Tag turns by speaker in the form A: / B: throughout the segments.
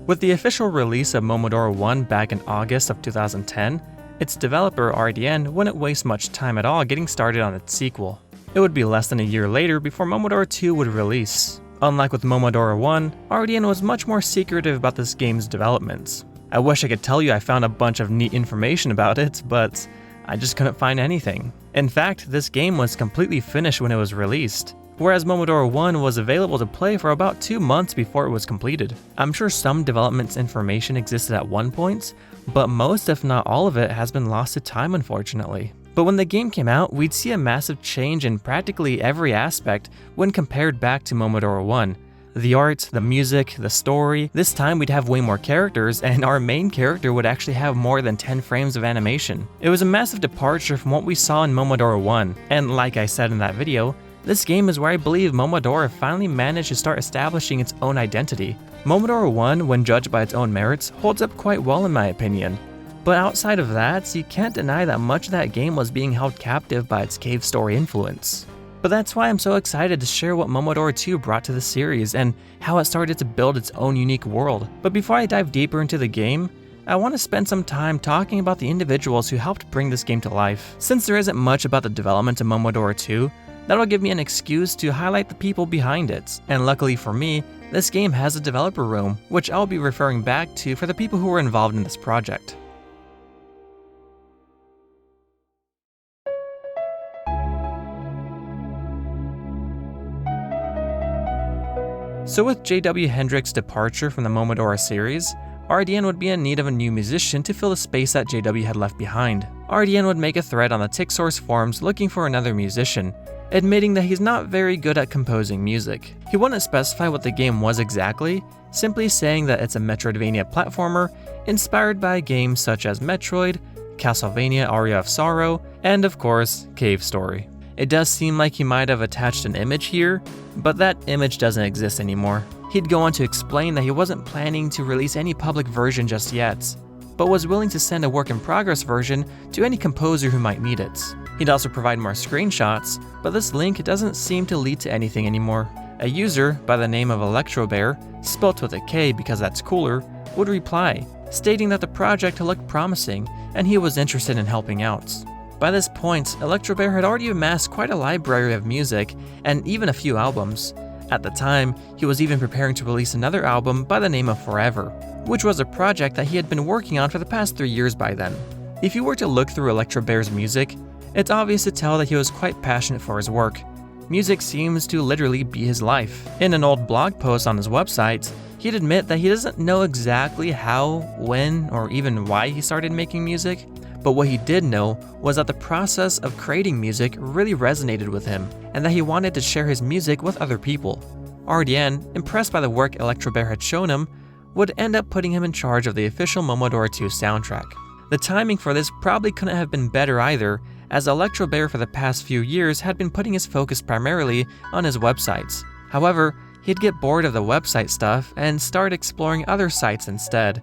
A: With the official release of Momodora 1 back in August of 2010, its developer Arie wouldn't waste much time at all getting started on its sequel. It would be less than a year later before Momodora 2 would release. Unlike with Momodora 1, Arie was much more secretive about this game's developments. I wish I could tell you I found a bunch of neat information about it, but I just couldn't find anything. In fact, this game was completely finished when it was released, whereas Momodora 1 was available to play for about 2 months before it was completed. I'm sure some development information existed at one point, but most if not all of it has been lost to time, unfortunately. But when the game came out, we'd see a massive change in practically every aspect when compared back to Momodora 1. The art, the music, the story. This time we'd have way more characters, and our main character would actually have more than 10 frames of animation. It was a massive departure from what we saw in Momodora 1, and like I said in that video, this game is where I believe Momodora finally managed to start establishing its own identity. Momodora 1, when judged by its own merits, holds up quite well in my opinion. But outside of that, you can't deny that much of that game was being held captive by its cave story influence. But that's why I'm so excited to share what Momodora 2 brought to the series and how it started to build its own unique world. But before I dive deeper into the game, I want to spend some time talking about the individuals who helped bring this game to life. Since there isn't much about the development of Momodora 2, that'll give me an excuse to highlight the people behind it. And luckily for me, this game has a developer room, which I'll be referring back to for the people who were involved in this project. So with J.W. Hendrick's departure from the Momodora series, Arie would be in need of a new musician to fill the space that J.W. had left behind. Arie would make a thread on the TikSource forums looking for another musician, admitting that he's not very good at composing music. He wouldn't specify what the game was exactly, simply saying that it's a Metroidvania platformer inspired by games such as Metroid, Castlevania Aria of Sorrow, and of course, Cave Story. It does seem like he might have attached an image here, but that image doesn't exist anymore. He'd go on to explain that he wasn't planning to release any public version just yet, but was willing to send a work-in-progress version to any composer who might need it. He'd also provide more screenshots, but this link doesn't seem to lead to anything anymore. A user by the name of Electra Bear, spelt with a K because that's cooler, would reply, stating that the project looked promising and he was interested in helping out. By this point, Electra Bear had already amassed quite a library of music and even a few albums. At the time, he was even preparing to release another album by the name of Forever, which was a project that he had been working on for the past 3 years by then. If you were to look through Electra Bear's music, it's obvious to tell that he was quite passionate for his work. Music seems to literally be his life. In an old blog post on his website, he'd admit that he doesn't know exactly how, when, or even why he started making music, but what he did know was that the process of creating music really resonated with him, and that he wanted to share his music with other people. Arie, impressed by the work Electra Bear had shown him, would end up putting him in charge of the official Momodora 2 soundtrack. The timing for this probably couldn't have been better either, as Electra Bear for the past few years had been putting his focus primarily on his websites. However, he'd get bored of the website stuff and start exploring other sites instead,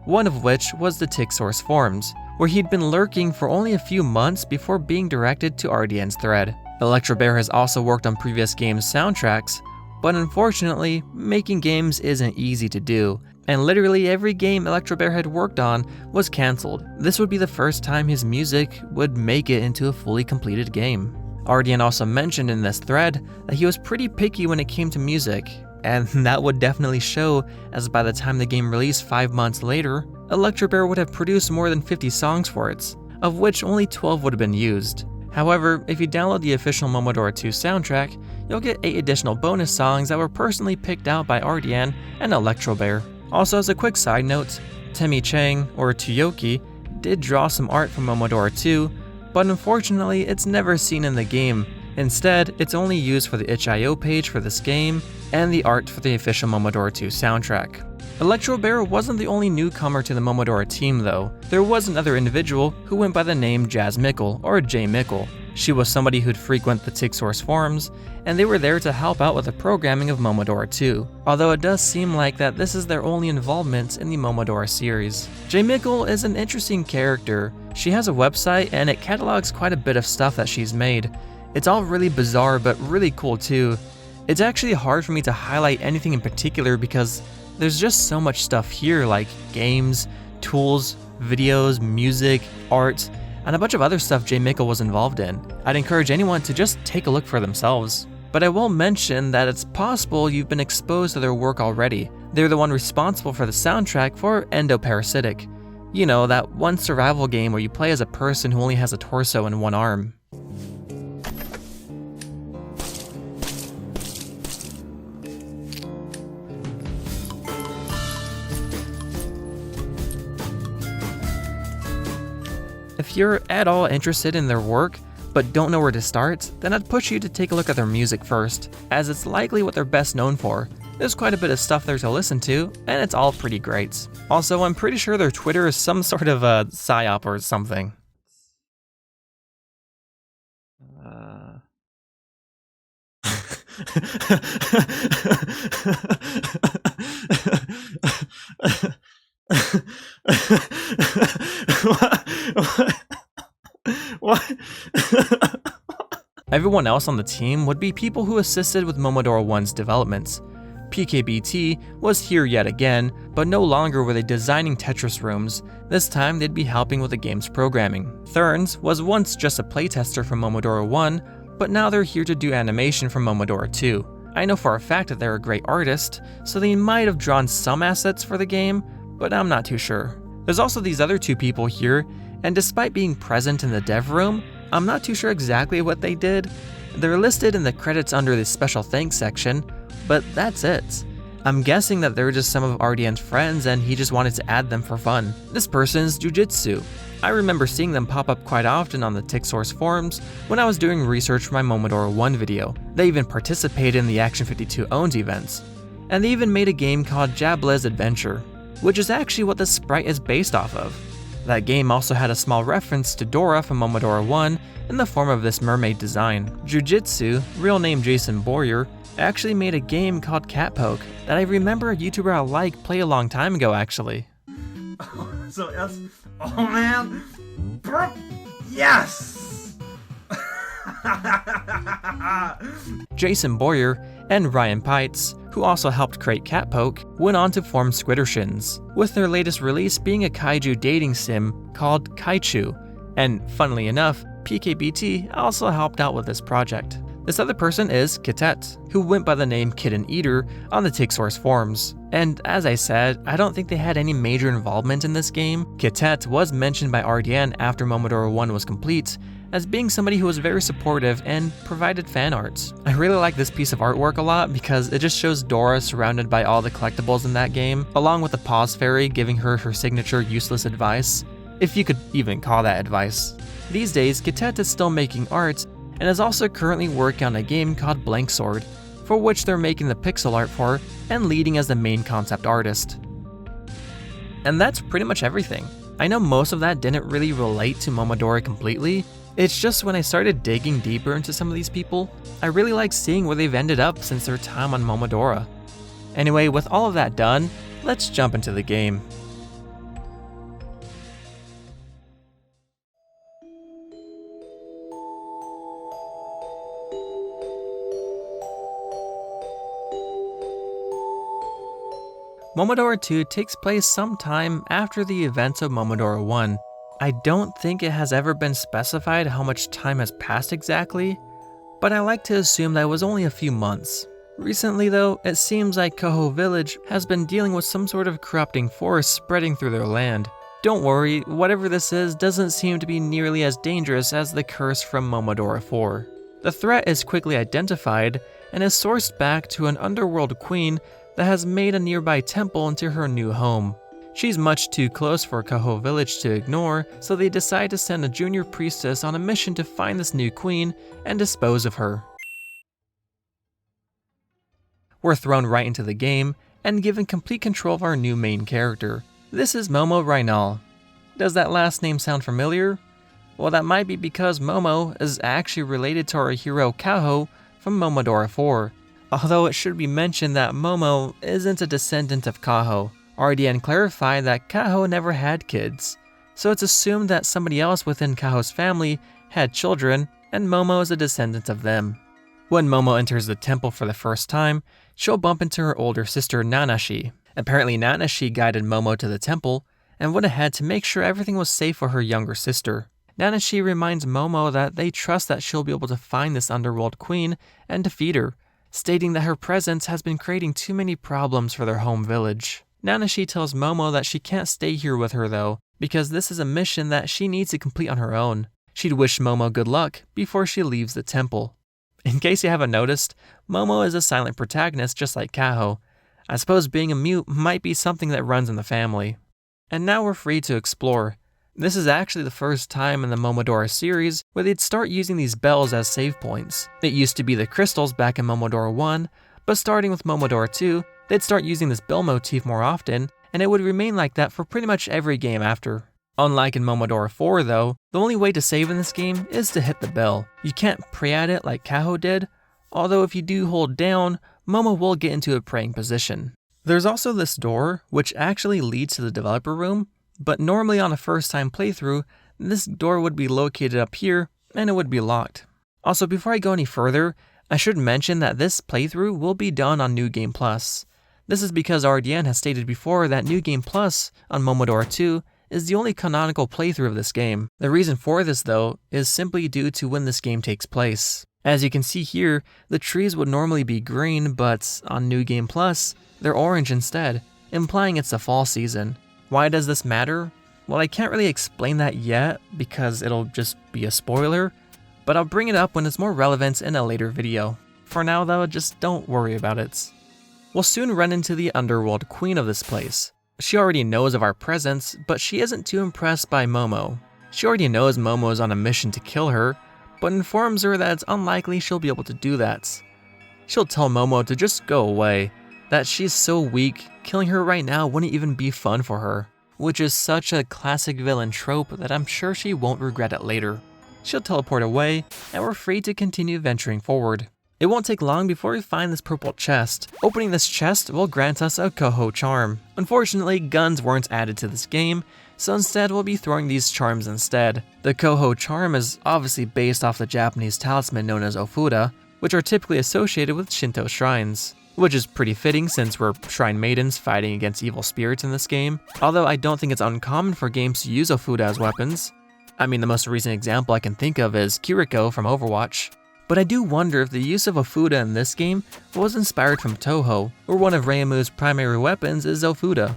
A: one of which was the TikSource forums, where he'd been lurking for only a few months before being directed to Arie's thread. Electra Bear has also worked on previous games' soundtracks, but unfortunately, making games isn't easy to do, and literally every game Electra Bear had worked on was cancelled. This would be the first time his music would make it into a fully completed game. Arie also mentioned in this thread that he was pretty picky when it came to music, and that would definitely show, as by the time the game released 5 months later, Electra Bear would have produced more than 50 songs for it, of which only 12 would have been used. However, if you download the official Momodora 2 soundtrack, you'll get 8 additional bonus songs that were personally picked out by Arie and Electra Bear. Also, as a quick side note, Temi Chang, or Tuyoki, did draw some art from Momodora 2, but unfortunately it's never seen in the game. Instead, it's only used for the itch.io page for this game and the art for the official Momodora 2 soundtrack. Electra Bear wasn't the only newcomer to the Momodora team though. There was another individual who went by the name Jazz Mickle, or J Mickle. She was somebody who'd frequent the TikSource forums, and they were there to help out with the programming of Momodora 2, although it does seem like that this is their only involvement in the Momodora series. J Mickle is an interesting character. She has a website and it catalogs quite a bit of stuff that she's made. It's all really bizarre but really cool too. It's actually hard for me to highlight anything in particular because There's just so much stuff here, like games, tools, videos, music, art, and a bunch of other stuff J. Mickle was involved in. I'd encourage anyone to just take a look for themselves. But I will mention that it's possible you've been exposed to their work already. They're the one responsible for the soundtrack for Endoparasitic. You know, that one survival game where you play as a person who only has a torso and one arm. If you're at all interested in their work, but don't know where to start, then I'd push you to take a look at their music first, as it's likely what they're best known for. There's quite a bit of stuff there to listen to, and it's all pretty great. Also, I'm pretty sure their Twitter is some sort of a psyop or something. What? Everyone else on the team would be people who assisted with Momodora 1's developments. PKBT was here yet again, but no longer were they designing Tetris rooms. This time they'd be helping with the game's programming. Therns was once just a playtester from Momodora 1, but now they're here to do animation from Momodora 2. I know for a fact that they're a great artist, so they might have drawn some assets for the game, but I'm not too sure. There's also these other two people here, and despite being present in the dev room, I'm not too sure exactly what they did. They're listed in the credits under the special thanks section, but that's it. I'm guessing that they're just some of Ardien's friends and he just wanted to add them for fun. This person's Jujitsu. I remember seeing them pop up quite often on the TickSource forums when I was doing research for my Momodora 1 video. They even participated in the Action 52 Owns events. And they even made a game called Jabla's Adventure, which is actually what the sprite is based off of. That game also had a small reference to Dora from Momodora 1 in the form of this mermaid design. Jujitsu, real name Jason Boyer, actually made a game called Cat Poke that I remember a YouTuber I like play a long time ago actually.
B: So yes, oh man, yes!
A: Jason Boyer and Ryan Pites, who also helped create Cat Poke, went on to form Squiddershins, with their latest release being a kaiju dating sim called Kaichu. And funnily enough, PKBT also helped out with this project. This other person is Kitet, who went by the name Kitten Eater on the TickSource forums. And as I said, I don't think they had any major involvement in this game. Kitet was mentioned by Ardien after Momodora 1 was complete, as being somebody who was very supportive and provided fan art. I really like this piece of artwork a lot because it just shows Dora surrounded by all the collectibles in that game, along with the Pause Fairy giving her her signature useless advice, if you could even call that advice. These days, Kitet is still making art, and is also currently working on a game called Blank Sword, for which they're making the pixel art for and leading as the main concept artist. And that's pretty much everything. I know most of that didn't really relate to Momodora completely, it's just when I started digging deeper into some of these people, I really like seeing where they've ended up since their time on Momodora. Anyway, with all of that done, let's jump into the game. Momodora 2 takes place sometime after the events of Momodora 1. I don't think it has ever been specified how much time has passed exactly, but I like to assume that it was only a few months. Recently though, it seems like Kaho Village has been dealing with some sort of corrupting force spreading through their land. Don't worry, whatever this is doesn't seem to be nearly as dangerous as the curse from Momodora 4. The threat is quickly identified and is sourced back to an Underworld Queen that has made a nearby temple into her new home. She's much too close for Kaho Village to ignore, so they decide to send a junior priestess on a mission to find this new queen and dispose of her. We're thrown right into the game and given complete control of our new main character. This is Momo Reinal. Does that last name sound familiar? Well, that might be because Momo is actually related to our hero Kaho from Momodora 4. Although it should be mentioned that Momo isn't a descendant of Kaho. Ardien clarified that Kaho never had kids, so it's assumed that somebody else within Kaho's family had children, and Momo is a descendant of them. When Momo enters the temple for the first time, she'll bump into her older sister Nanashi. Apparently Nanashi guided Momo to the temple and went ahead to make sure everything was safe for her younger sister. Nanashi reminds Momo that they trust that she'll be able to find this Underworld Queen and defeat her, stating that her presence has been creating too many problems for their home village. Nanashi tells Momo that she can't stay here with her though, because this is a mission that she needs to complete on her own. She'd wish Momo good luck before she leaves the temple. In case you haven't noticed, Momo is a silent protagonist just like Kaho. I suppose being a mute might be something that runs in the family. And now we're free to explore. This is actually the first time in the Momodora series where they'd start using these bells as save points. It used to be the crystals back in Momodora 1, but starting with Momodora 2, they'd start using this bell motif more often, and it would remain like that for pretty much every game after. Unlike in Momodora 4 though, the only way to save in this game is to hit the bell. You can't pray at it like Kaho did, although if you do hold down, Momo will get into a praying position. There's also this door, which actually leads to the developer room, but normally on a first time playthrough, this door would be located up here and it would be locked. Also, before I go any further, I should mention that this playthrough will be done on New Game Plus. This is because RDN has stated before that New Game Plus on Momodora 2 is the only canonical playthrough of this game. The reason for this though is simply due to when this game takes place. As you can see here, the trees would normally be green, but on New Game Plus, they're orange instead, implying it's the fall season. Why does this matter? Well, I can't really explain that yet because it'll just be a spoiler, but I'll bring it up when it's more relevant in a later video. For now though, just don't worry about it. We'll soon run into the Underworld Queen of this place. She already knows of our presence, but she isn't too impressed by Momo. She already knows Momo is on a mission to kill her, but informs her that it's unlikely she'll be able to do that. She'll tell Momo to just go away, that she's so weak, killing her right now wouldn't even be fun for her, which is such a classic villain trope that I'm sure she won't regret it later. She'll teleport away, and we're free to continue venturing forward. It won't take long before we find this purple chest. Opening this chest will grant us a Koho charm. Unfortunately, guns weren't added to this game, so instead we'll be throwing these charms instead. The Koho charm is obviously based off the Japanese talisman known as Ofuda, which are typically associated with Shinto shrines. Which is pretty fitting since we're shrine maidens fighting against evil spirits in this game, although I don't think it's uncommon for games to use Ofuda as weapons. I mean, the most recent example I can think of is Kiriko from Overwatch. But I do wonder if the use of Ofuda in this game was inspired from Touhou, where one of Reimu's primary weapons is Ofuda.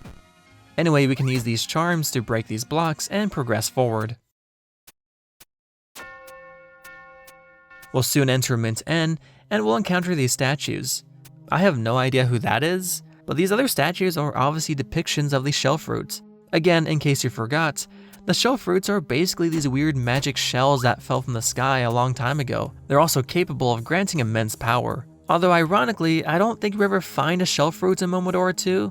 A: Anyway, we can use these charms to break these blocks and progress forward. We'll soon enter Mint N, and we'll encounter these statues. I have no idea who that is, but these other statues are obviously depictions of the shell fruits. Again, in case you forgot, the shell fruits are basically these weird magic shells that fell from the sky a long time ago. They're also capable of granting immense power. Although ironically, I don't think we ever find a shell fruit in Momodora 2.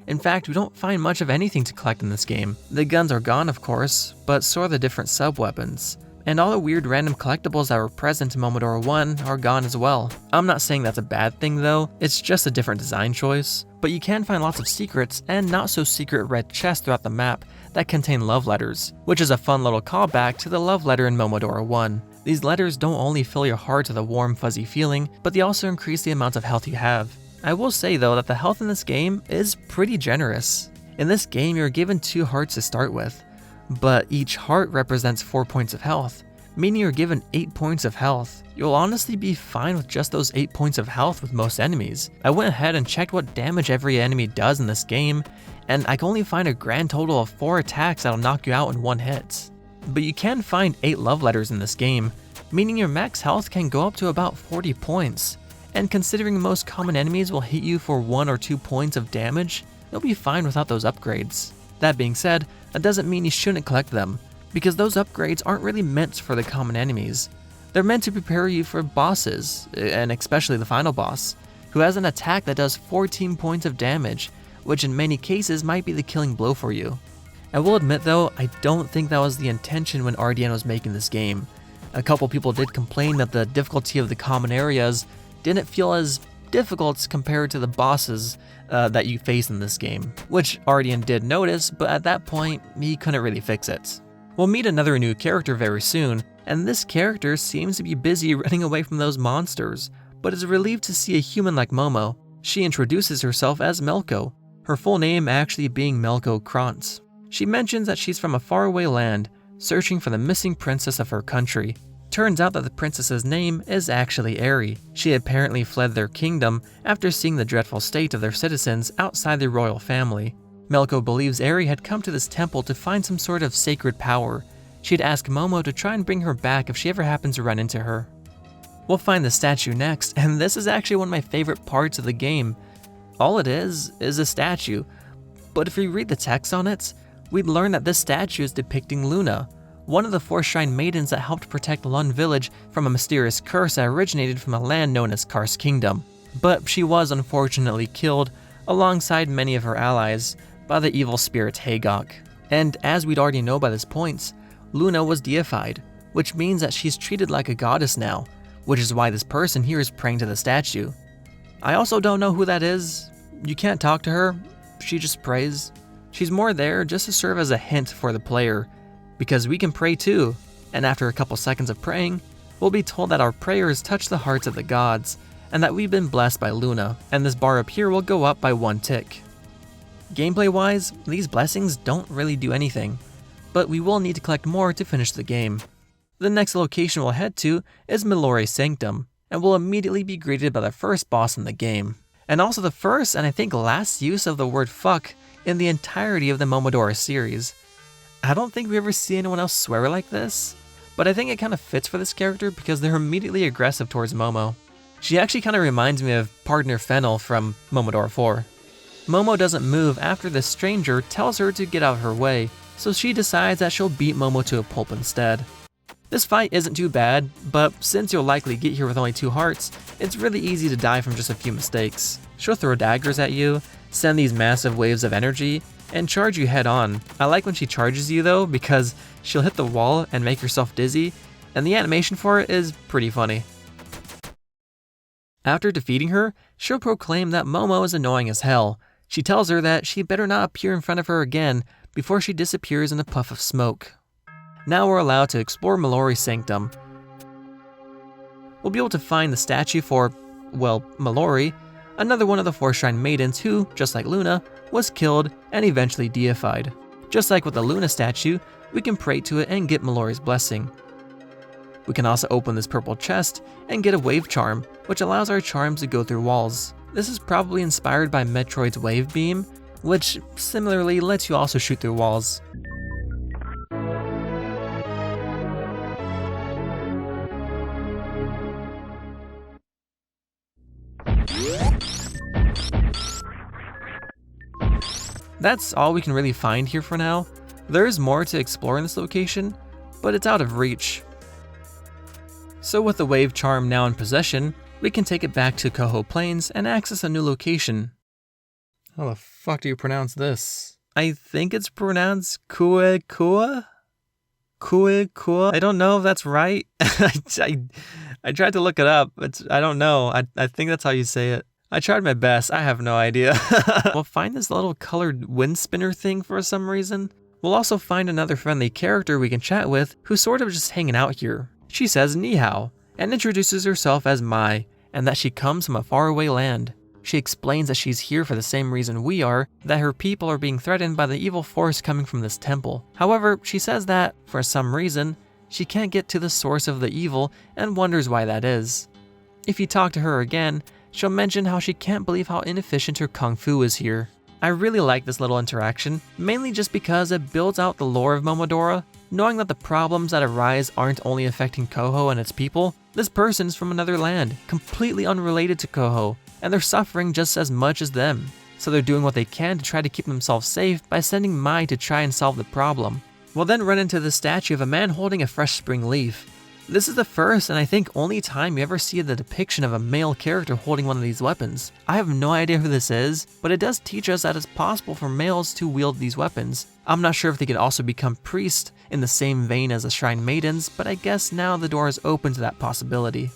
A: In fact, we don't find much of anything to collect in this game. The guns are gone of course, but so are the different sub-weapons. And all the weird random collectibles that were present in Momodora 1 are gone as well. I'm not saying that's a bad thing though, it's just a different design choice. But you can find lots of secrets and not so secret red chests throughout the map that contain love letters, which is a fun little callback to the love letter in Momodora 1. These letters don't only fill your heart with a warm fuzzy feeling, but they also increase the amount of health you have. I will say though that the health in this game is pretty generous. In this game you're given 2 hearts to start with, but each heart represents 4 points of health, meaning you're given 8 points of health. You'll honestly be fine with just those 8 points of health with most enemies. I went ahead and checked what damage every enemy does in this game, and I can only find a grand total of 4 attacks that'll knock you out in 1 hit. But you can find 8 love letters in this game, meaning your max health can go up to about 40 points. And considering most common enemies will hit you for 1 or 2 points of damage, you'll be fine without those upgrades. That being said, that doesn't mean you shouldn't collect them, because those upgrades aren't really meant for the common enemies. They're meant to prepare you for bosses, and especially the final boss, who has an attack that does 14 points of damage, which in many cases might be the killing blow for you. I will admit though, I don't think that was the intention when RDN was making this game. A couple people did complain that the difficulty of the common areas didn't feel as difficult compared to the bosses that you face in this game, which RDN did notice, but at that point, he couldn't really fix it. We'll meet another new character very soon, and this character seems to be busy running away from those monsters, but is relieved to see a human like Momo. She introduces herself as Melko. her full name actually being Melko Krantz. She mentions that she's from a faraway land, searching for the missing princess of her country. Turns out that the princess's name is actually Arie. She apparently fled their kingdom after seeing the dreadful state of their citizens outside the royal family. Melko believes Arie had come to this temple to find some sort of sacred power. She'd ask Momo to try and bring her back if she ever happens to run into her. We'll find the statue next, and this is actually one of my favorite parts of the game. All it is a statue, but if we read the text on it, we'd learn that this statue is depicting Luna, one of the 4 shrine maidens that helped protect Lund village from a mysterious curse that originated from a land known as Kar's Kingdom. But she was unfortunately killed, alongside many of her allies, by the evil spirit Hagok. And as we'd already know by this point, Luna was deified, which means that she's treated like a goddess now, which is why this person here is praying to the statue. I also don't know who that is. You can't talk to her, she just prays. She's more there just to serve as a hint for the player, because we can pray too, and after a couple seconds of praying, we'll be told that our prayers touch the hearts of the gods, and that we've been blessed by Luna, and this bar up here will go up by 1 tick. Gameplay wise, these blessings don't really do anything, but we will need to collect more to finish the game. The next location we'll head to is Mallory's Sanctum, and we'll immediately be greeted by the first boss in the game, and also the first and I think last use of the word fuck in the entirety of the Momodora series. I don't think we ever see anyone else swear like this, but I think it kind of fits for this character because they're immediately aggressive towards Momo. She actually kind of reminds me of partner Fennel from Momodora 4. Momo doesn't move after this stranger tells her to get out of her way, so she decides that she'll beat Momo to a pulp instead. This fight isn't too bad, but since you'll likely get here with only 2 hearts, it's really easy to die from just a few mistakes. She'll throw daggers at you, send these massive waves of energy, and charge you head on. I like when she charges you though, because she'll hit the wall and make herself dizzy, and the animation for it is pretty funny. After defeating her, she'll proclaim that Momo is annoying as hell. She tells her that she better not appear in front of her again before she disappears in a puff of smoke. Now we're allowed to explore Mallory's Sanctum. We'll be able to find the statue for, well, Mallory, another one of the 4 shrine maidens who, just like Luna, was killed and eventually deified. Just like with the Luna statue, we can pray to it and get Mallory's blessing. We can also open this purple chest and get a wave charm, which allows our charms to go through walls. This is probably inspired by Metroid's wave beam, which similarly lets you also shoot through walls. That's all we can really find here for now. There's more to explore in this location, but it's out of reach. So with the wave charm now in possession, we can take it back to Koho Plains and access a new location. How the fuck do you pronounce this? I think it's pronounced Kuekua? Kuekua? I don't know if that's right. I tried to look it up, but I don't know. I think that's how you say it. I tried my best, I have no idea. We'll find this little colored wind spinner thing for some reason. We'll also find another friendly character we can chat with who's sort of just hanging out here. She says ni hao, and introduces herself as Mai, and that she comes from a faraway land. She explains that she's here for the same reason we are, that her people are being threatened by the evil force coming from this temple. However, she says that, for some reason, she can't get to the source of the evil and wonders why that is. If you talk to her again, she'll mention how she can't believe how inefficient her kung fu is here. I really like this little interaction, mainly just because it builds out the lore of Momodora, knowing that the problems that arise aren't only affecting Koho and its people. This person's from another land, completely unrelated to Koho, and they're suffering just as much as them. So they're doing what they can to try to keep themselves safe by sending Mai to try and solve the problem. We'll then run into the statue of a man holding a fresh spring leaf. This is the first and I think only time you ever see the depiction of a male character holding one of these weapons. I have no idea who this is, but it does teach us that it's possible for males to wield these weapons. I'm not sure if they could also become priests in the same vein as the Shrine Maidens, but I guess now the door is open to that possibility.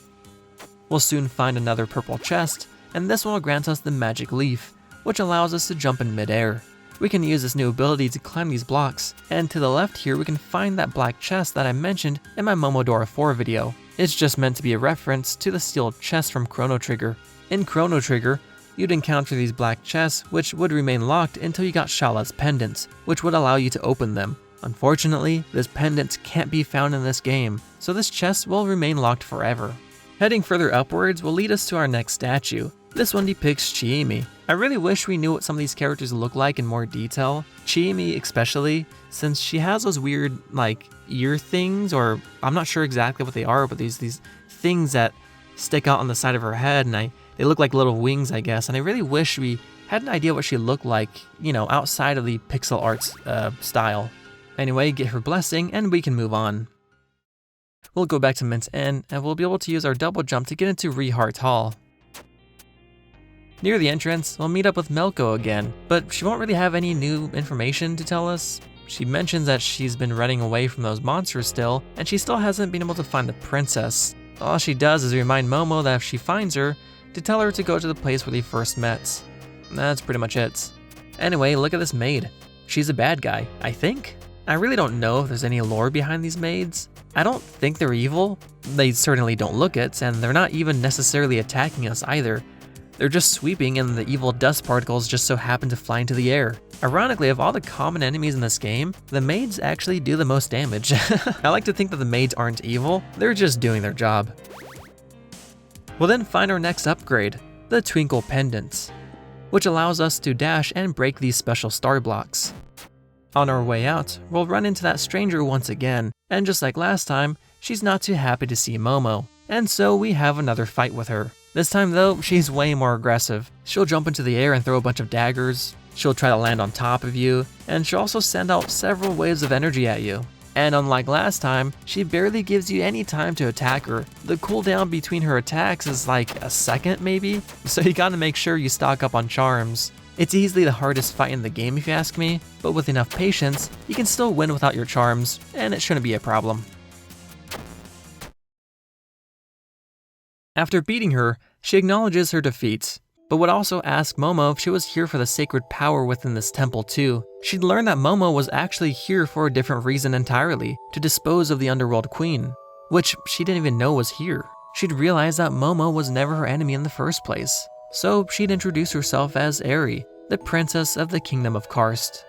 A: We'll soon find another purple chest, and this one will grant us the magic leaf, which allows us to jump in midair. We can use this new ability to climb these blocks, and to the left here we can find that black chest that I mentioned in my Momodora 4 video. It's just meant to be a reference to the steel chest from Chrono Trigger. In Chrono Trigger, you'd encounter these black chests, which would remain locked until you got Shala's pendants, which would allow you to open them. Unfortunately, this pendant can't be found in this game, so this chest will remain locked forever. Heading further upwards will lead us to our next statue. This one depicts Chiimi. I really wish we knew what some of these characters look like in more detail. Chiimi especially, since she has those weird, like, ear things, or I'm not sure exactly what they are, but these things that stick out on the side of her head, and they look like little wings, I guess, and I really wish we had an idea what she looked like, you know, outside of the pixel arts style. Anyway, get her blessing, and we can move on. We'll go back to Mint's Inn, and we'll be able to use our double jump to get into Rehart Hall. Near the entrance, we'll meet up with Melko again, but she won't really have any new information to tell us. She mentions that she's been running away from those monsters still, and she still hasn't been able to find the princess. All she does is remind Momo that if she finds her, to tell her to go to the place where they first met. That's pretty much it. Anyway, look at this maid. She's a bad guy, I think? I really don't know if there's any lore behind these maids. I don't think they're evil. They certainly don't look it, and they're not even necessarily attacking us either. They're just sweeping, and the evil dust particles just so happen to fly into the air. Ironically, of all the common enemies in this game, the maids actually do the most damage. I like to think that the maids aren't evil, they're just doing their job. We'll then find our next upgrade, the Twinkle Pendants, which allows us to dash and break these special star blocks. On our way out, we'll run into that stranger once again, and just like last time, she's not too happy to see Momo, and so we have another fight with her. This time though, she's way more aggressive. She'll jump into the air and throw a bunch of daggers, she'll try to land on top of you, and she'll also send out several waves of energy at you. And unlike last time, she barely gives you any time to attack her. The cooldown between her attacks is like a second maybe, so you gotta make sure you stock up on charms. It's easily the hardest fight in the game if you ask me, but with enough patience, you can still win without your charms, and it shouldn't be a problem. After beating her, she acknowledges her defeat, but would also ask Momo if she was here for the sacred power within this temple too. She'd learned that Momo was actually here for a different reason entirely, to dispose of the Underworld Queen, which she didn't even know was here. She'd realized that Momo was never her enemy in the first place, so she'd introduce herself as Arie, the princess of the kingdom of Karst.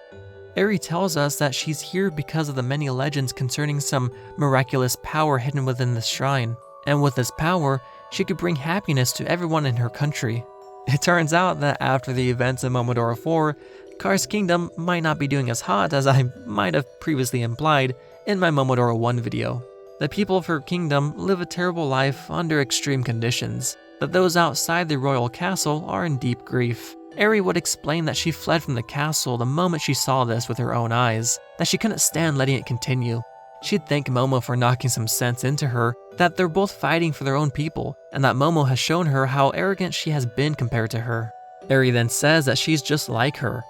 A: Arie tells us that she's here because of the many legends concerning some miraculous power hidden within this shrine, and with this power, she could bring happiness to everyone in her country. It turns out that after the events of Momodora 4, Karst Kingdom might not be doing as hot as I might have previously implied in my Momodora 1 video. The people of her kingdom live a terrible life under extreme conditions, but those outside the royal castle are in deep grief. Arie would explain that she fled from the castle the moment she saw this with her own eyes, that she couldn't stand letting it continue. She'd thank Momo for knocking some sense into her, that they're both fighting for their own people, and that Momo has shown her how arrogant she has been compared to her. Arie then says that she's just like her,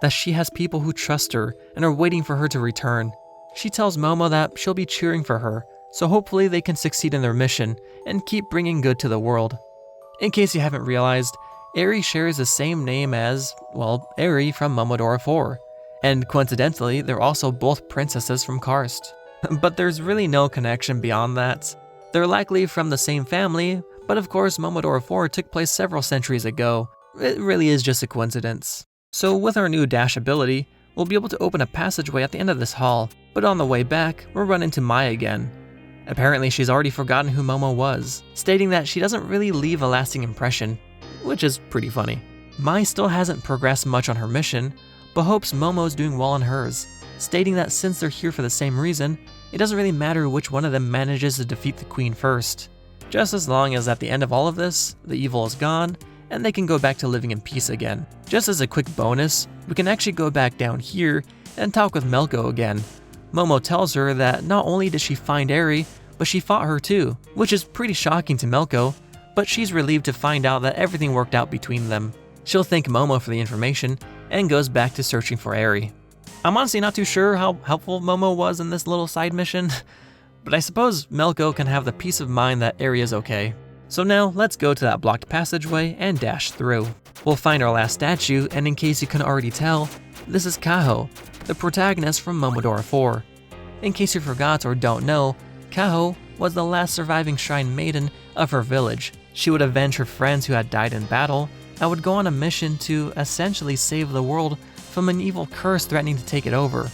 A: that she has people who trust her and are waiting for her to return. She tells Momo that she'll be cheering for her, so hopefully they can succeed in their mission and keep bringing good to the world. In case you haven't realized, Arie shares the same name as, well, Arie from Momodora 4, and coincidentally, they're also both princesses from Karst. But there's really no connection beyond that. They're likely from the same family, but of course Momodora 4 took place several centuries ago. It really is just a coincidence. So with our new dash ability, we'll be able to open a passageway at the end of this hall, but on the way back, we'll run into Mai again. Apparently she's already forgotten who Momo was, stating that she doesn't really leave a lasting impression, which is pretty funny. Mai still hasn't progressed much on her mission, but hopes Momo's doing well on hers, stating that since they're here for the same reason, it doesn't really matter which one of them manages to defeat the queen first, just as long as at the end of all of this, the evil is gone, and they can go back to living in peace again. Just as a quick bonus, we can actually go back down here and talk with Melko again. Momo tells her that not only did she find Arie, but she fought her too, which is pretty shocking to Melko, but she's relieved to find out that everything worked out between them. She'll thank Momo for the information, and goes back to searching for Arie. I'm honestly not too sure how helpful Momo was in this little side mission, but I suppose Melko can have the peace of mind that Arie is okay. So now, let's go to that blocked passageway and dash through. We'll find our last statue, and in case you couldn't already tell, this is Kaho, the protagonist from Momodora 4. In case you forgot or don't know, Kaho was the last surviving shrine maiden of her village. She would avenge her friends who had died in battle, and would go on a mission to essentially save the world from an evil curse threatening to take it over.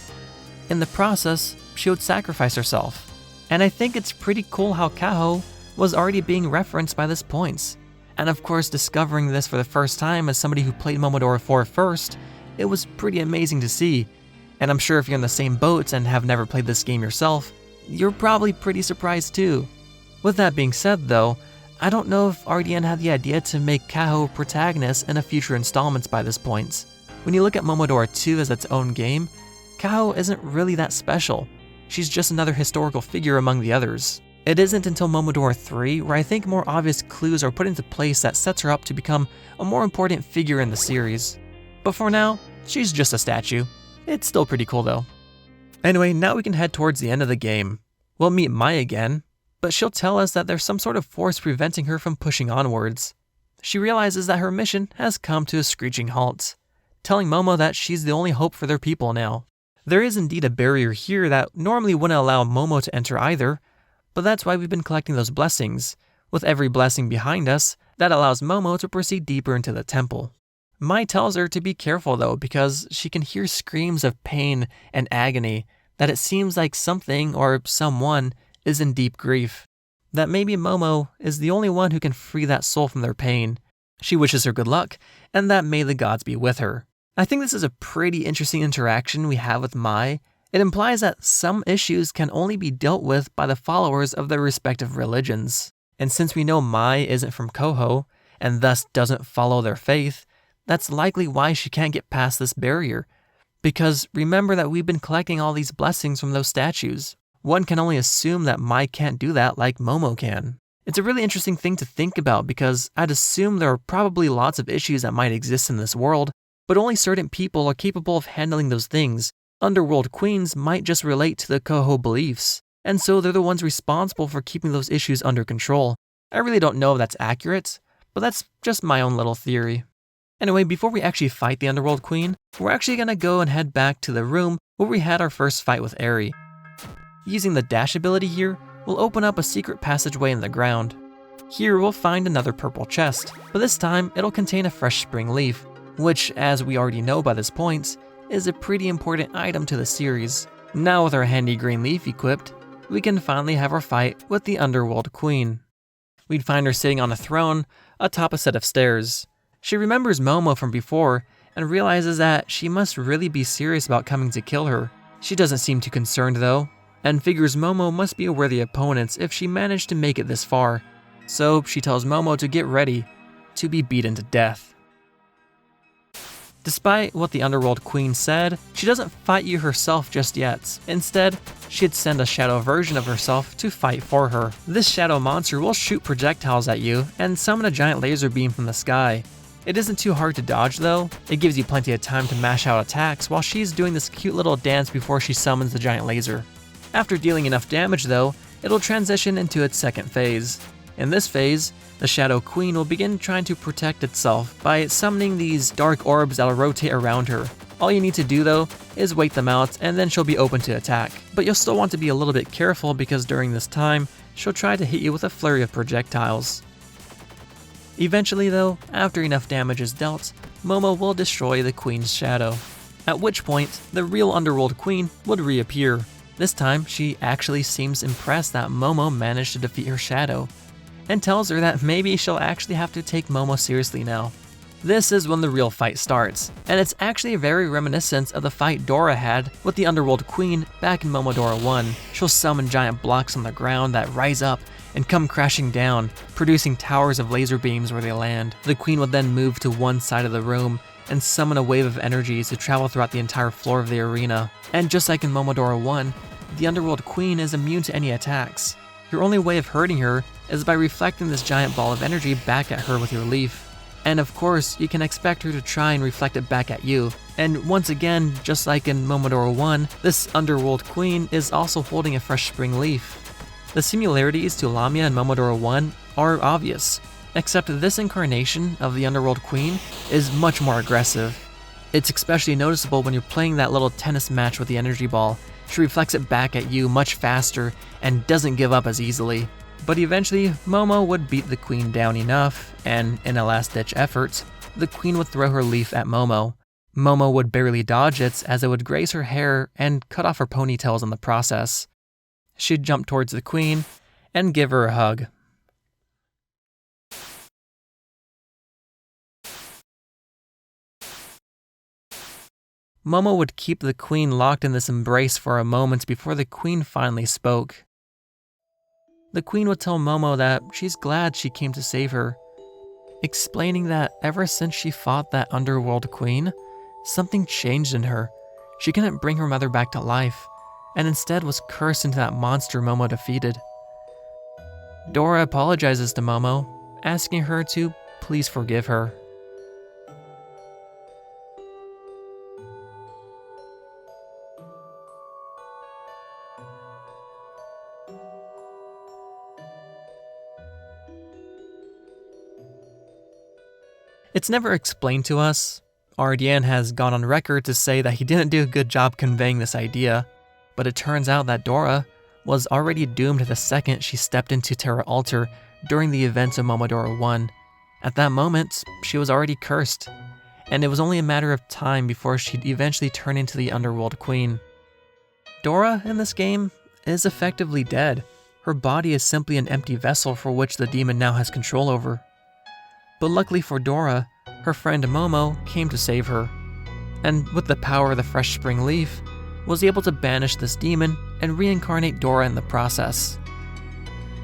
A: In the process, she would sacrifice herself. And I think it's pretty cool how Kaho was already being referenced by this point. And of course, discovering this for the first time as somebody who played Momodora 4 first, it was pretty amazing to see. And I'm sure if you're in the same boat and have never played this game yourself, you're probably pretty surprised too. With that being said though, I don't know if RDN had the idea to make Kaho protagonist in a future installments by this point. When you look at Momodora 2 as its own game, Kaho isn't really that special. She's just another historical figure among the others. It isn't until Momodora 3 where I think more obvious clues are put into place that sets her up to become a more important figure in the series. But for now, she's just a statue. It's still pretty cool though. Anyway, now we can head towards the end of the game. We'll meet Mai again, but she'll tell us that there's some sort of force preventing her from pushing onwards. She realizes that her mission has come to a screeching halt, telling Momo that she's the only hope for their people now. There is indeed a barrier here that normally wouldn't allow Momo to enter either, but that's why we've been collecting those blessings. With every blessing behind us, that allows Momo to proceed deeper into the temple. Mai tells her to be careful though, because she can hear screams of pain and agony, that it seems like something or someone is in deep grief. That maybe Momo is the only one who can free that soul from their pain. She wishes her good luck, and that may the gods be with her. I think this is a pretty interesting interaction we have with Mai. It implies that some issues can only be dealt with by the followers of their respective religions. And since we know Mai isn't from Koho, and thus doesn't follow their faith, that's likely why she can't get past this barrier. Because remember that we've been collecting all these blessings from those statues. One can only assume that Mai can't do that like Momo can. It's a really interesting thing to think about because I'd assume there are probably lots of issues that might exist in this world, but only certain people are capable of handling those things. Underworld Queens might just relate to the Koho beliefs, and so they're the ones responsible for keeping those issues under control. I really don't know if that's accurate, but that's just my own little theory. Anyway, before we actually fight the Underworld Queen, we're actually gonna go and head back to the room where we had our first fight with Arie. Using the dash ability here, we'll open up a secret passageway in the ground. Here we'll find another purple chest, but this time it'll contain a fresh spring leaf, which, as we already know by this point, is a pretty important item to the series. Now with our handy green leaf equipped, we can finally have our fight with the Underworld Queen. We'd find her sitting on a throne atop a set of stairs. She remembers Momo from before and realizes that she must really be serious about coming to kill her. She doesn't seem too concerned though, and figures Momo must be a worthy opponent if she managed to make it this far. So she tells Momo to get ready to be beaten to death. Despite what the Underworld Queen said, she doesn't fight you herself just yet. Instead, she'd send a shadow version of herself to fight for her. This shadow monster will shoot projectiles at you and summon a giant laser beam from the sky. It isn't too hard to dodge though. It gives you plenty of time to mash out attacks while she's doing this cute little dance before she summons the giant laser. After dealing enough damage though, it'll transition into its second phase. In this phase, the Shadow Queen will begin trying to protect itself by summoning these dark orbs that'll rotate around her. All you need to do though is wait them out and then she'll be open to attack. But you'll still want to be a little bit careful because during this time, she'll try to hit you with a flurry of projectiles. Eventually though, after enough damage is dealt, Momo will destroy the Queen's shadow. At which point, the real Underworld Queen would reappear. This time, she actually seems impressed that Momo managed to defeat her shadow, and tells her that maybe she'll actually have to take Momo seriously now. This is when the real fight starts, and it's actually very reminiscent of the fight Dora had with the Underworld Queen back in Momodora 1. She'll summon giant blocks on the ground that rise up and come crashing down, producing towers of laser beams where they land. The Queen would then move to one side of the room and summon a wave of energy to travel throughout the entire floor of the arena. And just like in Momodora 1, the Underworld Queen is immune to any attacks. Your only way of hurting her is by reflecting this giant ball of energy back at her with your leaf. And of course, you can expect her to try and reflect it back at you. And once again, just like in Momodora 1, this Underworld Queen is also holding a fresh spring leaf. The similarities to Lamia in Momodora 1 are obvious, except this incarnation of the Underworld Queen is much more aggressive. It's especially noticeable when you're playing that little tennis match with the energy ball. She reflects it back at you much faster and doesn't give up as easily. But eventually, Momo would beat the Queen down enough, and in a last-ditch effort, the queen would throw her leaf at Momo. Momo would barely dodge it as it would graze her hair and cut off her ponytails in the process. She'd jump towards the queen and give her a hug. Momo would keep the queen locked in this embrace for a moment before the queen finally spoke. The queen would tell Momo that she's glad she came to save her, explaining that ever since she fought that Underworld Queen, something changed in her. She couldn't bring her mother back to life, and instead was cursed into that monster Momo defeated. Dora apologizes to Momo, asking her to please forgive her. It's never explained to us. Arie has gone on record to say that he didn't do a good job conveying this idea, but it turns out that Dora was already doomed the second she stepped into Terra Altar during the events of Momodora 1. At that moment, she was already cursed, and it was only a matter of time before she'd eventually turn into the Underworld Queen. Dora, in this game, is effectively dead. Her body is simply an empty vessel for which the demon now has control over. But luckily for Dora, her friend Momo came to save her, and with the power of the fresh spring leaf, was able to banish this demon and reincarnate Dora in the process.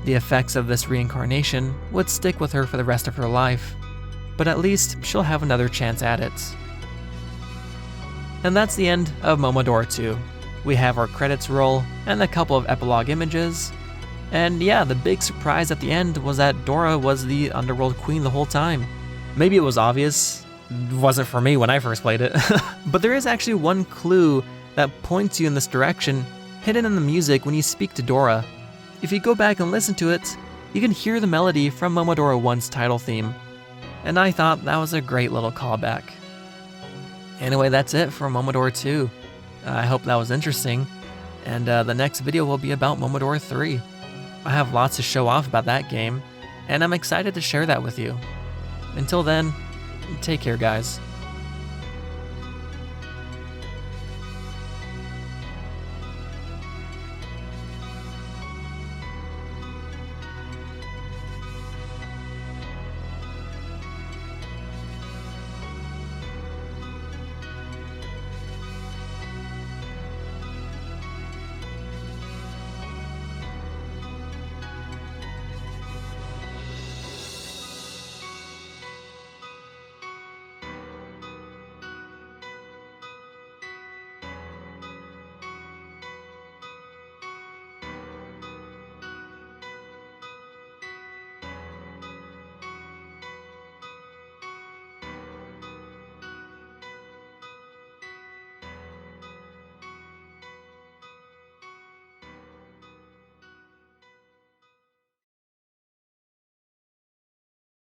A: The effects of this reincarnation would stick with her for the rest of her life, but at least she'll have another chance at it. And that's the end of Momodora 2. We have our credits roll and a couple of epilogue images. And yeah, the big surprise at the end was that Dora was the Underworld Queen the whole time. Maybe it was obvious. It wasn't for me when I first played it. But there is actually one clue that points you in this direction, hidden in the music when you speak to Dora. If you go back and listen to it, you can hear the melody from Momodora 1's title theme. And I thought that was a great little callback. Anyway, that's it for Momodora 2. I hope that was interesting. And the next video will be about Momodora 3. I have lots to show off about that game, and I'm excited to share that with you. Until then, take care, guys.